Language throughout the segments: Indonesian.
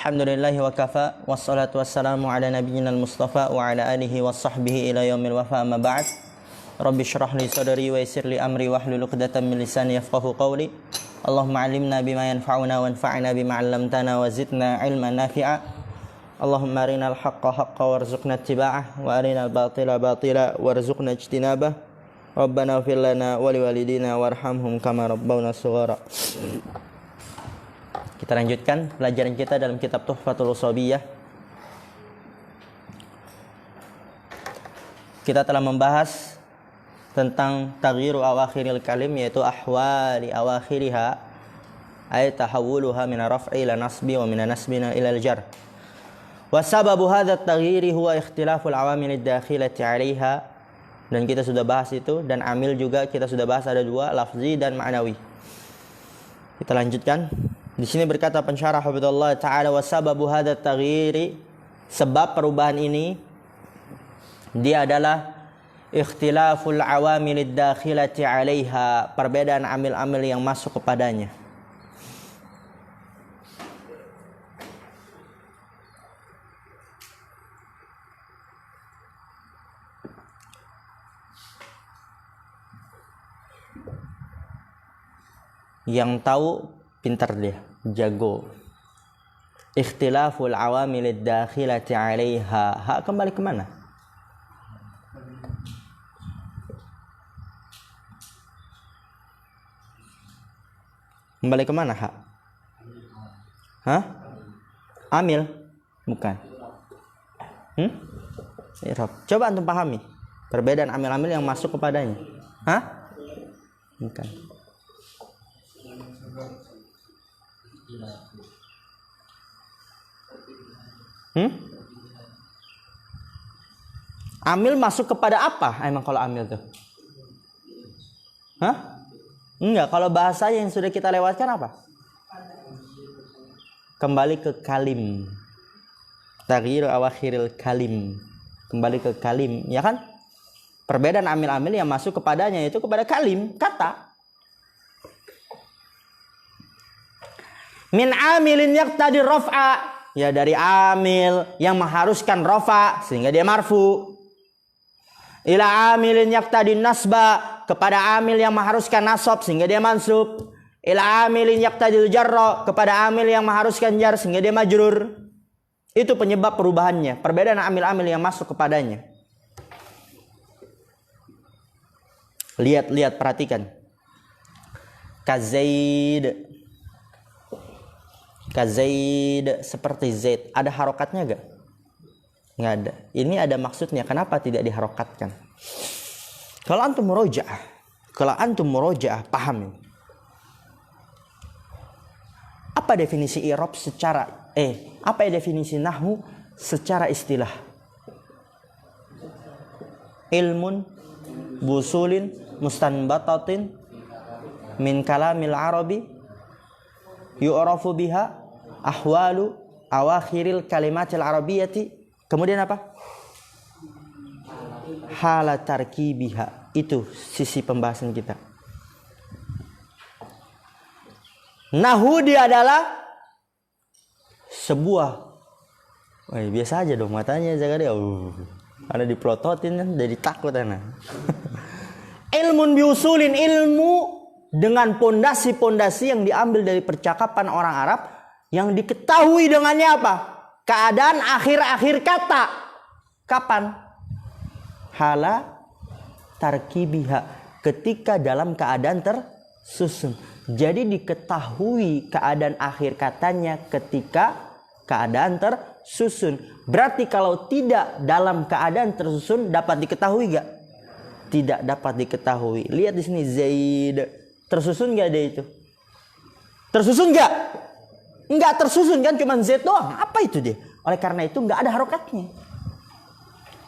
Alhamdulillahi wa kafa, wassalatu wassalamu ala nabiyyina al-mustafa wa ala alihi wa sahbihi ila yaumil wafa, amma ba'd. Rabbi syrah li sadri wa yassir li amri wahlul 'uqdatam min lisani yafqahu qawli. Allahumma 'allimna bima yanfa'una wanfa'na bima 'allamtana wa zidna 'ilman nafi'a. Allahumma arinal haqqa haqqa warzuqna ittiba'ah wa arinal batila batila warzuqna ijtinabah. Rabbana ighfir lana wa liwalidina warhamhum kama rabbawna shighara. Kita lanjutkan pelajaran kita dalam kitab Tuhfatul Ushabiyah. Kita telah membahas tentang taghyiru awakhiril kalim, yaitu ahwali awakhiriha, ay tahawuluha min raf'i ila nasbi wa min nasbina ila al-jar. Wa sababu hadha at-taghyiri huwa ikhtilaful awamil ad-dakhilati 'alayha. Dan kita sudah bahas itu, dan amil juga kita sudah bahas, ada dua, lafzi dan ma'nawi. Kita lanjutkan. Di sini berkata pensyarah hafizallahu taala, wa sababu hadza taghyiri, sebab perubahan ini dia adalah ikhtilaful awamilid dakhilati 'alaiha, perbedaan amil-amil yang masuk kepadanya. Yang tahu pintar dia, jago. Ikhtilaful awamilid dakhilati 'alaiha. Ha kembali ke mana? Kembali ke mana ha? Hah? Amil? Bukan. I'rab. Coba antum pahami perbedaan amil-amil yang masuk kepadanya. Hah? Bukan. Amil masuk kepada apa? Emang kalau amil tuh? Hah? Enggak, kalau bahasa yang sudah kita lewatkan apa? Kembali ke kalim. Taghyir awakhiril kalim. Kembali ke kalim, ya kan? Perbedaan amil-amil yang masuk kepadanya itu kepada kalim, kata. Min amilin yaqtadi raf'a, ya dari amil yang mengharuskan rafa sehingga dia marfu. Ila amilin yaqtadi nasba, kepada amil yang mengharuskan nasab sehingga dia mansub. Ila amilin yaqtadi jarra, kepada amil yang mengharuskan jar sehingga dia majrur. Itu penyebab perubahannya, perbedaan amil-amil yang masuk kepadanya. Lihat, perhatikan. Kazaid, seperti Zaid, ada harokatnya gak? Nggak ada. Ini ada maksudnya, kenapa tidak diharokatkan? Kalau antum murojaah, paham. Apa definisi i'rab secara apa definisi nahwu secara istilah? Ilmun busulin mustanbatatin min kalamil arabi yu'rafu biha ahwalu awakhiril kalimatil arabiyyati. Kemudian apa? Hala tarkibiha. Itu sisi pembahasan kita. Nahwu dia adalah sebuah, biasa aja dong matanya jaga dia. Ada diplototin kan, jadi takut anak. Ilmun biusulin, ilmu dengan pondasi-pondasi yang diambil dari percakapan orang Arab yang diketahui dengannya apa? Keadaan akhir-akhir kata. Kapan? Hala tarkibiha, ketika dalam keadaan tersusun. Jadi diketahui keadaan akhir katanya ketika keadaan tersusun. Berarti kalau tidak dalam keadaan tersusun dapat diketahui gak? Tidak dapat diketahui. Lihat di sini Zaid. Tersusun gak dia itu? Tersusun gak? Enggak tersusun kan, cuma Z doang. Apa itu dia? Oleh karena itu enggak ada harokatnya.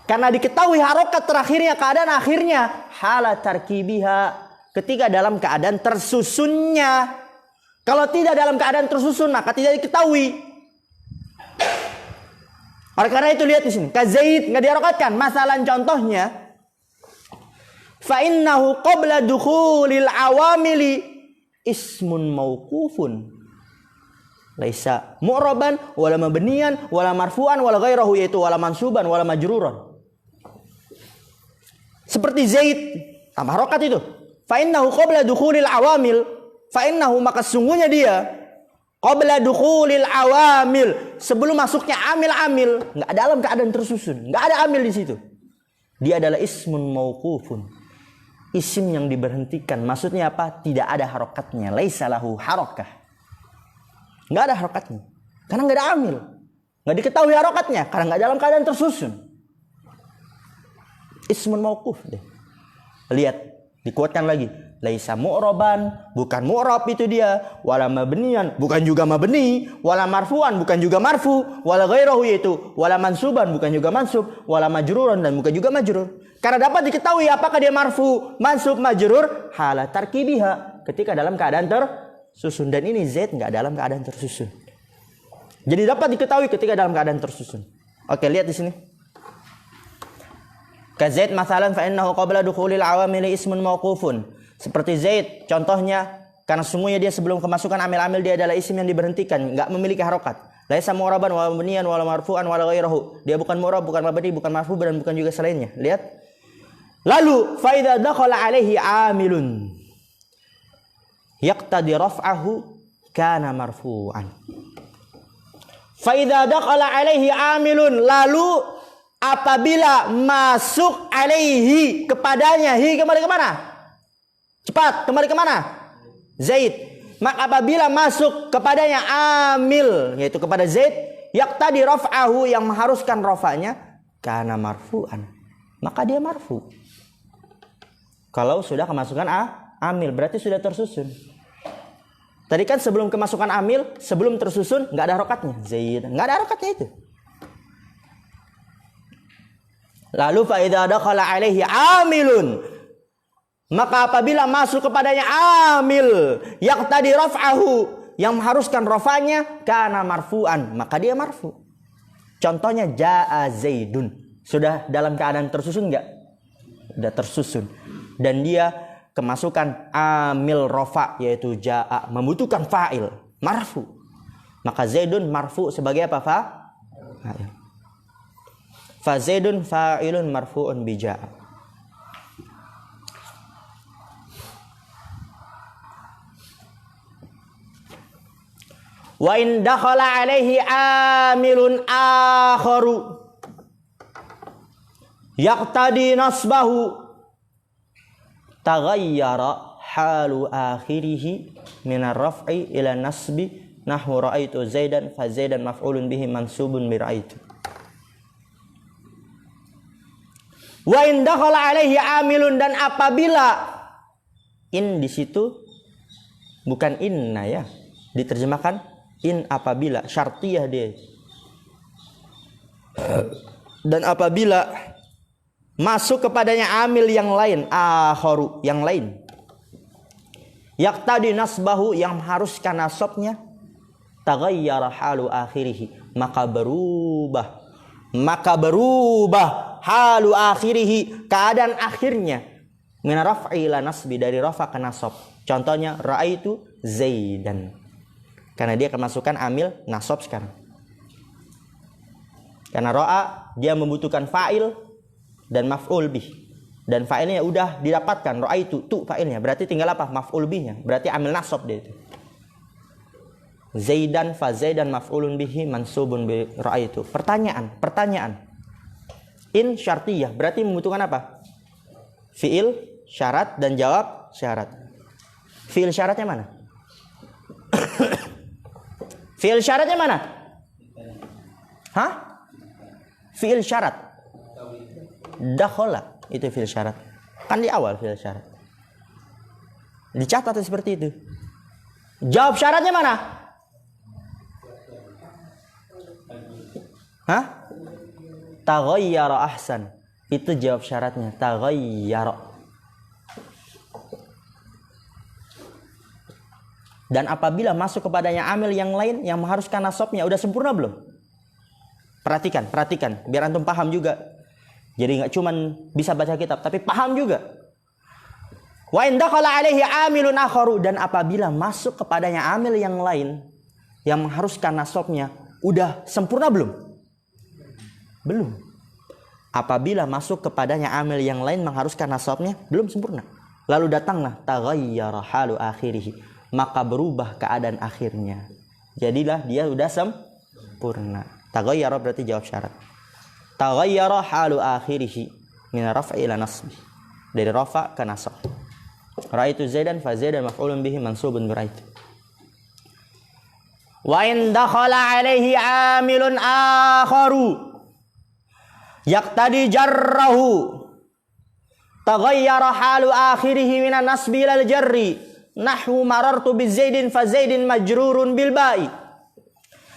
Karena diketahui harokat terakhirnya, keadaan akhirnya. Hala tarkibiha, ketika dalam keadaan tersusunnya. Kalau tidak dalam keadaan tersusun, maka tidak diketahui. Oleh karena itu lihat di sini. Kazaid enggak diharokatkan. Masalah contohnya. Fa innahu qabla dukhulil awamili ismun mauqufun. Laisa mu'raban wala mabniyan wala marfu'an wala ghairahu, yaitu wala mansuban wala majruran. Seperti Zaid tambah harokat itu. Fa innahu qabla dukhulil awamil, fa innahu maka sungguhnya dia qabla dukhulil awamil, sebelum masuknya amil-amil, enggak dalam keadaan tersusun, enggak ada amil di situ. Dia adalah ismun mauqufun, isim yang diberhentikan. Maksudnya apa? Tidak ada harokatnya. Laisa lahu harakah, enggak ada harokatnya karena enggak ada amil, enggak diketahui harokatnya karena enggak dalam keadaan tersusun. Ismun mauquf deh. Lihat, dikuatkan lagi. Laisa mu'raban, bukan mu'rab itu dia, wala mabniyan, bukan juga mabni, wala marfu'an, bukan juga marfu, wala ghairahu, yaitu wala mansuban, bukan juga mansub, wala majruran, dan bukan juga majrur. Karena dapat diketahui apakah dia marfu, mansub, majrur hala tarkibiha, ketika dalam keadaan tersusun. Dan ini Z enggak dalam keadaan tersusun. Jadi dapat diketahui ketika dalam keadaan tersusun. Oke, lihat di sini. Ka Zaid masalan fa innahu qabla dukhulil awamil ismun mauqufun. Seperti Zaid, contohnya, karena sungguhnya dia sebelum kemasukan amil-amil dia adalah isim yang diberhentikan, enggak memiliki harokat. Laisa mu'raban wala mabniyan wala marfu'an wala ghairahu. Dia bukan mu'rab, bukan mabni, bukan marfu, dan bukan juga selainnya. Lihat. Lalu fa idza dakhala alaihi amilun yaqtadi raf'ahu kana marfu'an. Fa idza dakhala alaihi amilun, lalu apabila masuk alaihi, kepadanya, hi kembali ke mana? Cepat, kembali ke mana? Zaid. Maka apabila masuk kepadanya amil, yaitu kepada Zaid, yaqtadi raf'ahu, yang mengharuskan rafa'nya, kana marfu'an, maka dia marfu. Kalau sudah kemasukan amil, berarti sudah tersusun. Tadi kan sebelum kemasukan amil, sebelum tersusun, nggak ada harokatnya. Zaid, nggak ada harokatnya itu. Lalu fa idza dakhala alaihi amilun, maka apabila masuk kepadanya amil yaqtadi raf'ahu, yang mengharuskan rafa'nya, kana marfu'an, maka dia marfu. Contohnya jaa Zaidun, sudah dalam keadaan tersusun enggak? Sudah tersusun. Dan dia kemasukan amil rafa, yaitu jaa, membutuhkan fa'il, marfu. Maka Zaidun marfu sebagai apa? Fa'il. Fa Zaidun fa'ilun marfu'un bi jaa. Wa in dakhala alaihi amilun akharu yaqtadi nasbahu taghayyara halu akhirih min ar-raf'i ila nasbi nahwu ra'aitu Zaidan fa Zaidan maf'ulun bihi mansubun bi ra'aitu. Wa in dakhala alaihi amilun, dan apabila, in di situ bukan inna ya, diterjemahkan in apabila, syartiyah dia. Dan apabila masuk kepadanya amil yang lain, akharu, yang lain, yaqtadi nasbahu, yang mengharuskan nasabnya, taghayyara halu akhirih, maka berubah halu akhirih, keadaan akhirnya, min raf'i ila nasbi, dari rafa ke nasab. Contohnya ra'aitu Zaidan, karena dia kemasukan amil nasab sekarang. Karena ra'a dia membutuhkan fa'il dan maf'ul bih, dan fa'ilnya udah didapatkan, ra'aitu tu fa'ilnya, berarti tinggal apa? Maf'ul bihnya, berarti amil nasab dia itu. Zaidan fa Zaidan maf'ulun bihi mansubun bi ra'aitu. Pertanyaan. In syartiyah, berarti membutuhkan apa? Fi'il syarat dan jawab syarat. Fi'il syaratnya mana? Fi'il syaratnya mana? Hah? Fi'il syarat. Dakhala, itu fi'il syarat. Kan di awal fi'il syarat. Dicatat seperti itu. Jawab syaratnya mana? Hah? Taghayyara ahsan. Itu jawab syaratnya, taghayyara. Dan apabila masuk kepadanya amil yang lain yang mengharuskan nasabnya, udah sempurna belum? Perhatikan, biar antum paham juga. Jadi nggak cuman bisa baca kitab, tapi paham juga. Wa in dakhala alaihi amilun akharu, dan apabila masuk kepadanya amil yang lain, yang mengharuskan nasabnya udah sempurna belum? Belum. Apabila masuk kepadanya amil yang lain mengharuskan nasabnya belum sempurna. Lalu datanglah taghayyara halu akhirih, maka berubah keadaan akhirnya. Jadilah dia udah sempurna. Taghayyara berarti jawab syarat. Taghayyara halu akhirih min raf'i ila nasbi. Dari rafa ke nasab. Ra'aitu Zaidan fa Zaidan maf'ulun bihi mansubun bi ra'aitu. Wa in dakhala alaihi amilun akharu yaqtadi jarrahu taghayyara halu akhirih minan nasbi ilal jarri nahwu marartu bi Zaidin fa Zaidin majrurun bil ba'i.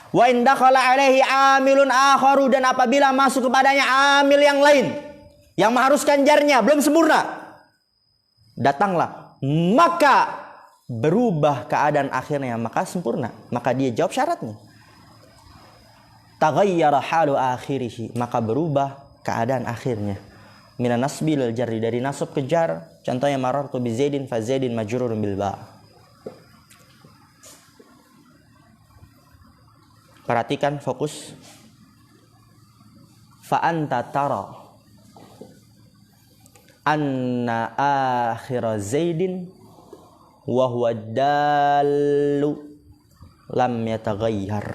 Wa in dakhala alaihi amilun akharu, dan apabila masuk kepadanya amil yang lain yang mengharuskan jarnya belum sempurna, datanglah maka berubah keadaan akhirnya, maka sempurna, maka dia jawab syaratnya. Taghayyara halu akhirih, maka berubah keadaan akhirnya. Minan nasbi lil jarri, dari nasab ke jar. Contohnya marartu bi Zaidin fa Zaidin majrurun bil ba. Perhatikan, fokus. Fa anta tara anna akhir Zaidin wa huwa dallu lam yataghayyar.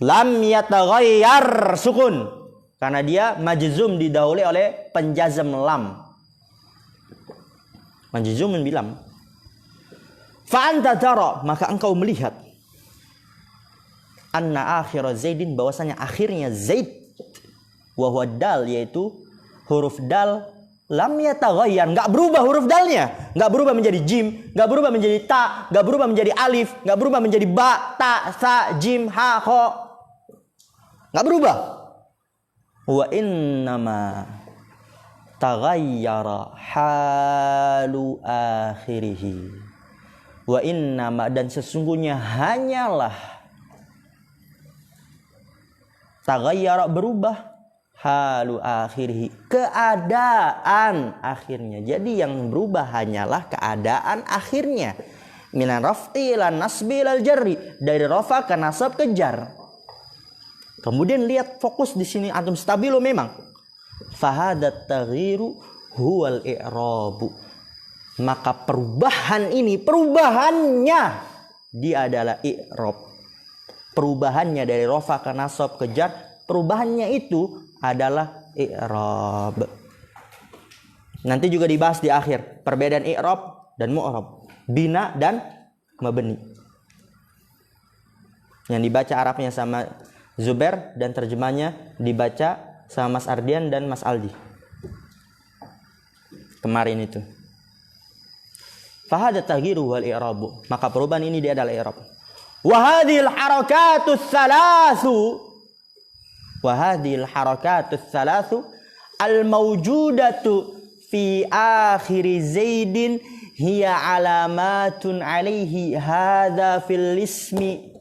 Lam yataghayyar sukun, karena dia majzum didahului oleh penjazm lam. Majzumun bilam. Fa anta tara, maka engkau melihat anna akhir Zaidin, bahwasanya akhirnya Zaid, wa huwa dal, yaitu huruf dal, lam yataghayyar, enggak berubah huruf dalnya, enggak berubah menjadi jim, enggak berubah menjadi ta, enggak berubah menjadi alif, enggak berubah menjadi ba, ta, sa, jim, ha, kha. Enggak berubah. Wa innama taghayyara halu akhirih. Wa innama, dan sesungguhnya hanyalah taghayyara, berubah, halu akhirih, keadaan akhirnya. Jadi yang berubah hanyalah keadaan akhirnya. Minan raf'i ila nasbi ilal jarri, dari rafa ke nasab ke jar. Kemudian lihat, fokus di sini, antum stabilo memang. Fahadat taghyiru huwal i'rabu, maka perubahan ini, perubahannya dia adalah i'rab. Perubahannya dari rafa ke nasab ke jar, perubahannya itu adalah i'rab. Nanti juga dibahas di akhir perbedaan i'rab dan mu'rab, bina dan mabni. Yang dibaca Arabnya sama Zubair dan terjemahnya dibaca sama Mas Ardian dan Mas Aldi kemarin itu. Fahada taghyiru wal i'rabu, maka perubahan ini dia adalah i'rab. Wa hadhil harakatus thalathu, wa hadhil harakatus thalathu al mawjudatu fi akhir Zaidin hiya alamatun alaihi hadha fil ismi.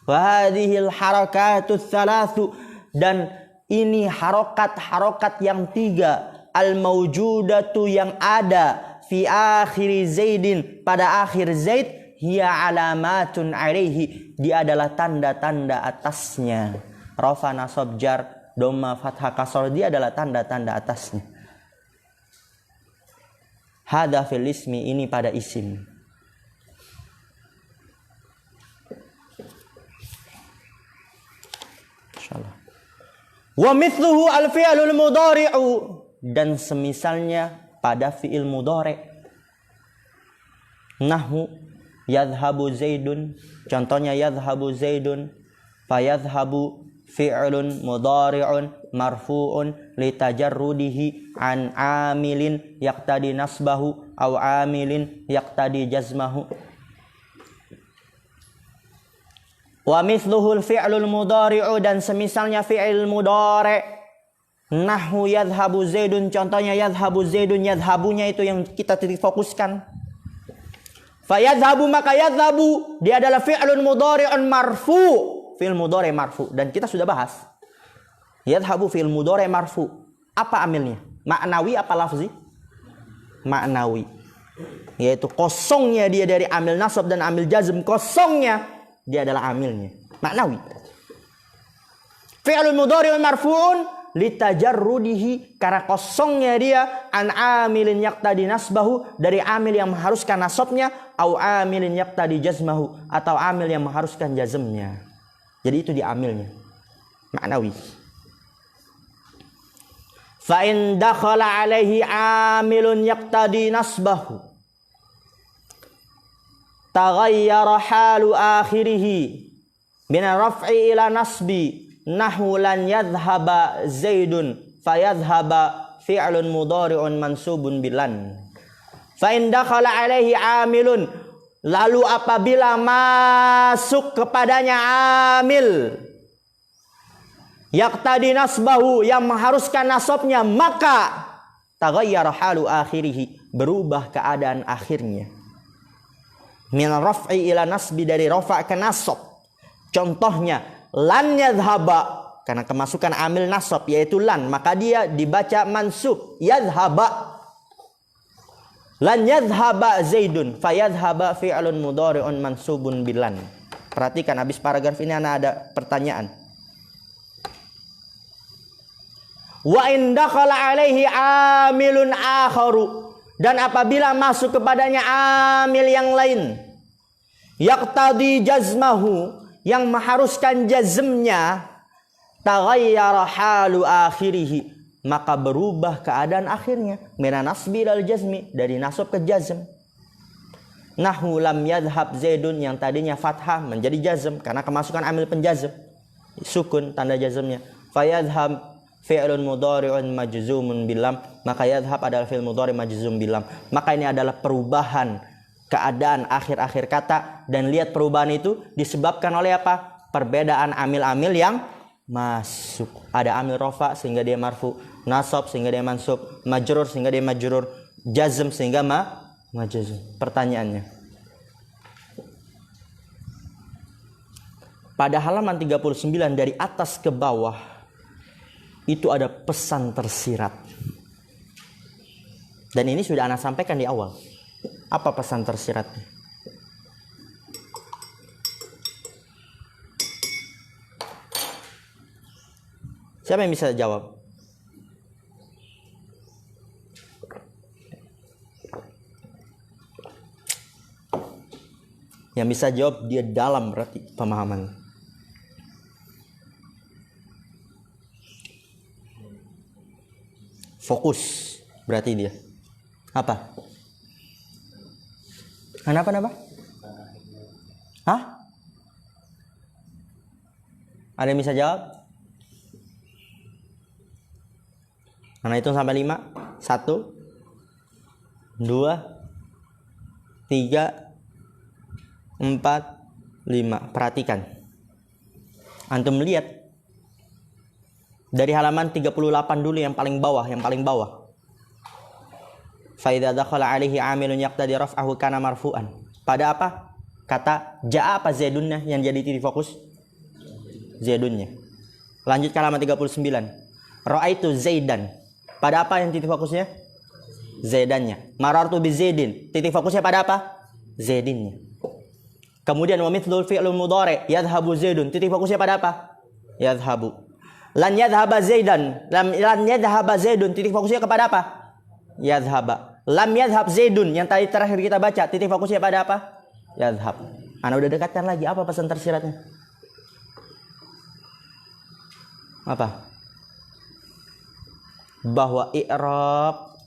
Wa hadhil harakatus thalathu, dan ini harokat-harokat yang tiga, al mawjudatu, yang ada, fi akhir Zaidin, pada akhir Zaid, hiya alamatun alaihi, dia adalah tanda-tanda atasnya. Rafa, nasab, jar, dhamma, fathah, kasrah, dia adalah tanda-tanda atasnya. Hadza fil ismi, ini pada isim. Insyaallah. Wa mithluhu al fi'lul mudhari'u, dan semisalnya pada fi'il mudhari'. Nahwu yadhhabu Zaidun, contohnya yadhhabu Zaidun, fa yadhhabu fi'lun mudhari'un marfu'un litajarrudihi an amilin yaqtadi nasbahu aw amilin yaqtadi jazmahu. Wa mithluhul fi'lul mudhari'u, dan semisalnya fi'il mudhari'. Nahwu yadhhabu Zaidun, contohnya yadhhabu Zaidun, yadhhabunya itu yang kita titik fokuskan. Fa yadhhabu, maka yadhhabu dia adalah fi'lun mudhari'un marfu', fi'il mudhari' marfu', dan kita sudah bahas. Yadhhabu fi'il mudhari' marfu'. Apa amilnya? Maknawi apa lafzi? Maknawi. Yaitu kosongnya dia dari amil nasab dan amil jazm, kosongnya. dia adalah amilnya. Maknawi. Fi'lun mudhari'un marfu'un litajarrudihi, karena kosongnya dia an amilin yaqtadi nasbahu, dari amil yang mengharuskan nasabnya, au amilin yaqtadi jazmahu, atau amil yang mengharuskan jazmnya. Jadi itu di amilnya. Maknawi. Fa in dakhala alaihi amilun yaqtadi nasbahu taghayyara halu akhirih min raf'i ila nasbi nahu lan yadhhaba zaidun fayadhhaba fi'lun mudhari'un mansubun bilan. Fa in dakhala alaihi amilun, lalu apabila masuk kepadanya amil yaqtadi nasbahu, yang mengharuskan nasabnya, maka taghayyara halu akhirih, berubah keadaan akhirnya. Min raf'i ila nasbi, dari rafa' ke nasab. Contohnya lan yadhhaba, karena kemasukan amil nasab yaitu lan, maka dia dibaca mansub yadhhaba. Lan yadhhaba zaidun fayadhhaba fi'lun mudhari'un mansubun bilan. Perhatikan habis paragraf ini ada pertanyaan. Wa in dakhala alaihi amilun akharu, dan apabila masuk kepadanya amil yang lain yaqtadi jazmahu, yang mengharuskan jazmnya, taghayyara halu akhirih, maka berubah keadaan akhirnya, minan nasbi ilal jazmi, dari nasab ke jazm. Nahu lam yadhhab zaidun, yang tadinya fathah menjadi jazm karena kemasukan amil penjazm, sukun tanda jazmnya. Fayadhhab fi'lun mudhari'un majzumun bilam, maka yadhhab adalah fi'il mudhari' majzum bilam. Maka ini adalah perubahan keadaan akhir-akhir kata, dan lihat perubahan itu disebabkan oleh apa? Perbedaan amil-amil yang masuk. Ada amil rafa sehingga dia marfu, nasab sehingga dia mansub, majrur sehingga dia majrur, jazm sehingga majzum. Pertanyaannya, pada halaman 39 dari atas ke bawah itu ada pesan tersirat. Dan ini sudah Ana sampaikan di awal. Apa pesan tersiratnya? Siapa yang bisa jawab? Yang bisa jawab dia dalam berarti pemahaman. Fokus berarti dia. Apa? Kenapa? Hah? Ada yang bisa jawab? Karena itu sampai 5. 1 2 3 4 5. Perhatikan. Antum lihat dari halaman 38 dulu, yang paling bawah. Fa idza dakhala alaihi amilun yaqtadi raf'ahu kana marfu'an. Pada apa? Kata jaa apa zaidunnya yang jadi titik fokus? Zaidunnya. Lanjut ke halaman 39. Ra'aitu zaidan. Pada apa yang titik fokusnya? Zaidannya. Marartu bi zaidin. Titik fokusnya pada apa? Zaidinnya. Kemudian wa mithlul fi'lul mudhari' yadhhabu zaidun. Titik fokusnya pada apa? Yadhhabu. Lan yadhhaba zaidan. Lan yadhhaba zaidun. Titik fokusnya kepada apa? Yadhhaba. Lam yadhhab zaidun, yang tadi terakhir kita baca, titik fokusnya pada apa? Yadhhab. Ana udah dekatkan lagi. Apa pesan tersiratnya? Apa? Bahwa i'rab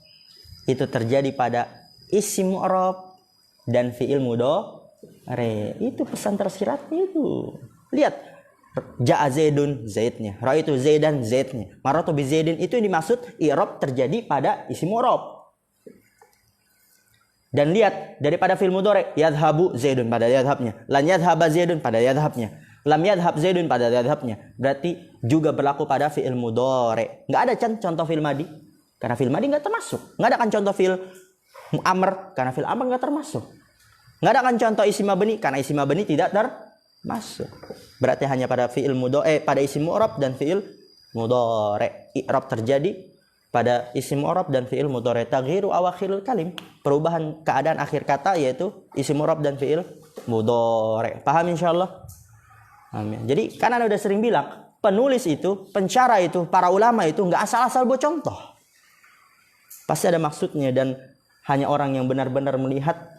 itu terjadi pada isim mu'rab dan fi'il mudhari. Itu pesan tersiratnya itu. Lihat. Ja'a zaidun, zaidnya. Ra'aitu zaidan, zaidnya. Marartu bi zaidin, itu yang dimaksud i'rab terjadi pada isim mu'rab. Dan lihat daripada fi'il mudhari, yadhhabu zaidun pada yadhhabnya, lan yadhhaba zaidun pada yadhhabnya, lam yadhhab zaidun pada yadhhabnya. Berarti juga berlaku pada fi'il mudhari. Enggak ada kan contoh fi'il madi, karena fi'il madi enggak termasuk. Enggak ada kan contoh fi'il amr, karena fi'il amr enggak termasuk. Enggak ada kan contoh isim mabni, karena isim mabni tidak termasuk. Berarti hanya pada fi'il mudhari, pada isim mu'rab dan fi'il mudhari. I'rab terjadi pada isim mu'rab dan fi'il mudhari. Taghyiru awakhiril kalim, perubahan keadaan akhir kata yaitu isim mu'rab dan fi'il mudhari. Paham insyaallah? Amin. Jadi kan Anda udah sering bilang, penulis itu, pencara itu, para ulama itu enggak asal-asal buat contoh. Pasti ada maksudnya dan hanya orang yang benar-benar melihat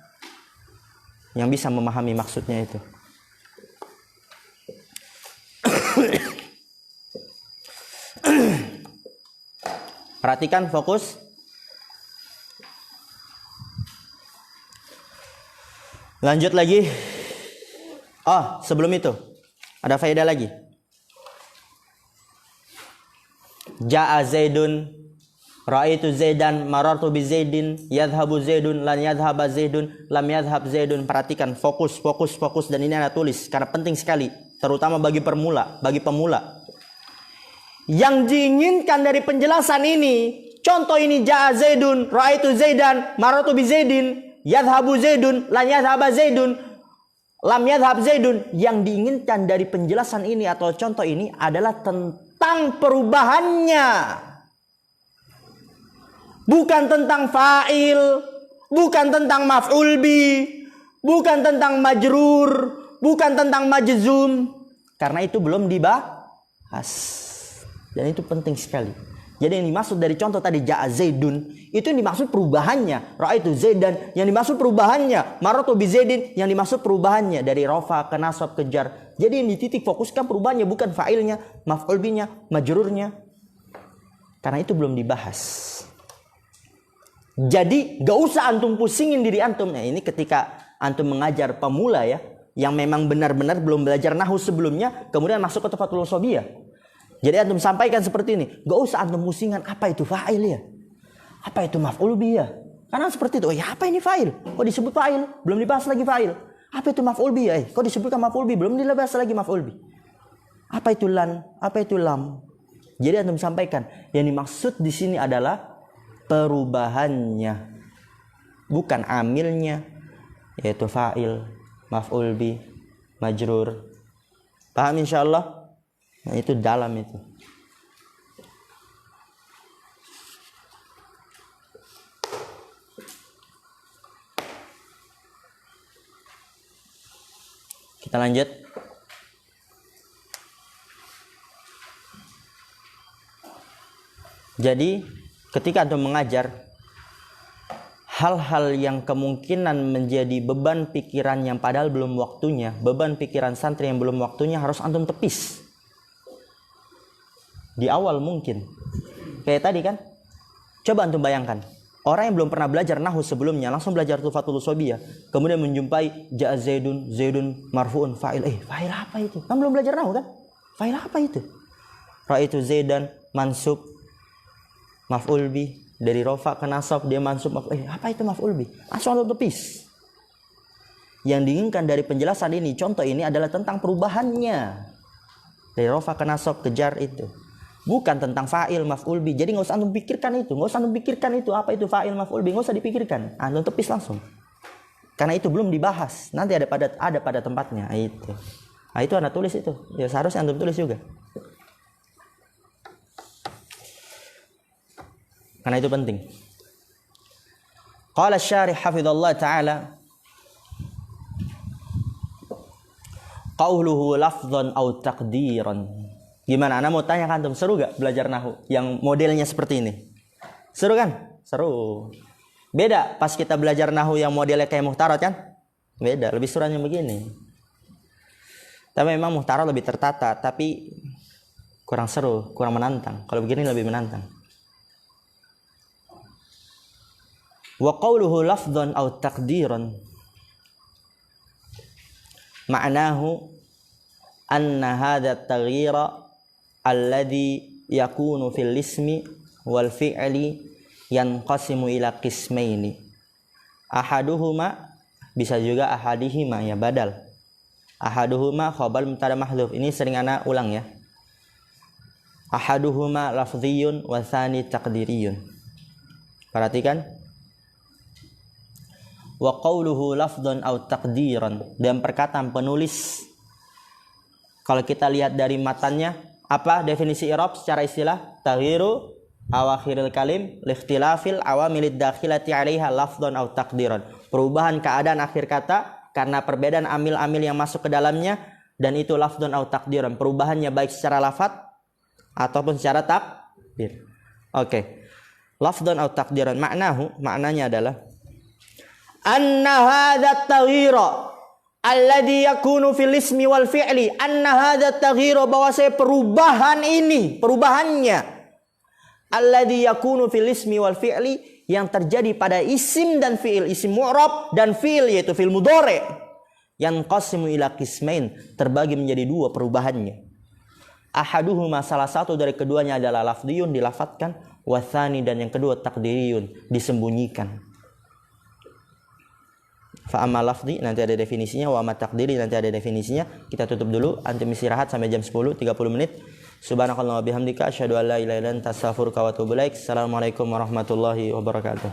yang bisa memahami maksudnya itu. Perhatikan, fokus. Lanjut lagi. Oh, sebelum itu ada faedah lagi. Ja'a Zaidun, ra'aitu Zaidan, marartu bi Zaidin, yadhhabu Zaidun, lan yadhhaba Zaidun, lam yadhhab Zaidun. Perhatikan, fokus dan ini Anda tulis karena penting sekali, terutama bagi pemula. Yang diinginkan dari penjelasan ini, contoh ini ja'a Zaidun, ra'aitu Zaidan, marartu bi Zaidin, yadhhabu Zaidun, lan yadhhaba Zaidun, lam yadhhab Zaidun. Yang diinginkan dari penjelasan ini atau contoh ini adalah tentang perubahannya. Bukan tentang fa'il, bukan tentang maf'ul bi, bukan tentang majrur, bukan tentang majzum. Karena itu belum dibahas. Dan itu penting sekali. Jadi yang dimaksud dari contoh tadi ja'a Zaidun, itu yang dimaksud perubahannya. Ra'aitu Zaidan, yang dimaksud perubahannya. Marartu bi Zaidin, yang dimaksud perubahannya dari rafa ke nasab ke jar. Jadi yang dititik fokuskan perubahannya, bukan fa'ilnya, maf'ul binya, majrurnya. Karena itu belum dibahas. Jadi gak usah antum pusingin diri antum. Nah, ini ketika antum mengajar pemula ya, yang memang benar-benar belum belajar nahwu sebelumnya, kemudian masuk ke Tuhfatul Washabiyah. Jadi antum sampaikan seperti ini, gak usah antum pusingan apa itu fa'il ya, apa itu maf'ul bi ya. Karena seperti itu, oh ya apa ini fa'il? Kok disebut fa'il? Belum dibahas lagi fa'il. Apa itu maf'ul bi ya? Kok disebutkan maf'ul bi? Belum dibahas lagi maf'ul bi. Apa itu lan? Apa itu lam? Jadi antum sampaikan, yang dimaksud di sini adalah perubahannya, bukan amilnya, yaitu fa'il, maf'ul bi, majrur. Paham insyaallah? Nah, itu dalam itu. Kita lanjut. Jadi, ketika antum mengajar hal-hal yang kemungkinan menjadi beban pikiran yang padahal belum waktunya, beban pikiran santri yang belum waktunya harus antum tepis. Di awal mungkin. Kayak tadi kan. Coba antum bayangkan. Orang yang belum pernah belajar nahwu sebelumnya langsung belajar Tuhfatul Washabiyah, kemudian menjumpai ja'a Zaidun, Zaidun marfu'un fa'il. Fa'il apa itu? Kan belum belajar nahwu kan? Fa'il apa itu? Ra'aitu Zaidan mansub maf'ul bi, dari rafa ke nasab dia mansub maf'ul. Apa itu maf'ul bi? Langsung antum tepis. Yang diinginkan dari penjelasan ini, contoh ini adalah tentang perubahannya. Dari rafa ke nasab ke jar itu. Bukan tentang fa'il, maf'ul bi. Jadi nggak usah antum pikirkan itu. Nggak usah antum pikirkan itu. Apa itu fa'il, maf'ul bi. Nggak usah dipikirkan. Antum tepis langsung. Karena itu belum dibahas. Nanti ada pada tempatnya. Itu. Nah, itu anda tulis itu. Ya seharusnya antum tulis juga. Karena itu penting. Qala asy-syarih hafizallahu ta'ala. Qauluhu lafdhan aw taqdiran. Gimana? Anda mau tanya kan antum, seru gak belajar nahwu yang modelnya seperti ini? Seru kan? Seru. Beda pas kita belajar nahwu yang modelnya kayak muhtarat kan? Beda, lebih seru yang begini. Tapi memang muhtarat lebih tertata, tapi kurang seru, kurang menantang. Kalau begini lebih menantang. Wa qawluhu lafdhan aw taqdiran. Ma'nahu anna hadha at-taghyira alladhi yakunu fil ismi wal fi'li yanqasimu ila qismaini. Ahaduhuma, bisa juga ahadihima ya, badal. Ahaduhuma khabar mubtada mahdhuf. Ini sering ana ulang ya. Ahaduhuma lafdhiyun wa tsani taqdiriyun. Perhatikan. Wa qawluhu lafdhan aw taqdiran. Dan perkataan penulis, kalau kita lihat dari matanya, apa definisi i'rab secara istilah? Taghyiru awakhiril kalim likhtilafil awamilid dakhilati 'alaiha lafdhan aw taqdiran. Perubahan keadaan akhir kata karena perbedaan amil-amil yang masuk ke dalamnya, dan itu lafdhan aw taqdiran. Perubahannya baik secara lafaz ataupun secara takdir. Oke. Lafdhan aw taqdiran maknanya adalah anna hadza at-taghyira alladhi yakunu fil ismi wal fi'li, anna hadza at-taghyira, bahwa saya perubahan ini, perubahannya alladhi yakunu fil ismi wal fi'li, yang terjadi pada isim dan fi'il, isim mu'rab dan fi'il yaitu fi'il mudhari', yang qasimu ila qismain, terbagi menjadi dua perubahannya. Ahaduhuma, salah satu dari keduanya adalah lafdhiyun, dilafatkan, wathani, dan yang kedua takdiriyun, disembunyikan. Fa amma lafdhi nanti ada definisinya, wa amma takdiri nanti ada definisinya. Kita tutup dulu, antum istirahat sampai jam 10, 30 menit. Subhanakallah wa bihamdika asyhadu an la ilaha illa anta astaghfiruka wa atubu ilaik. Assalamualaikum warahmatullahi wabarakatuh.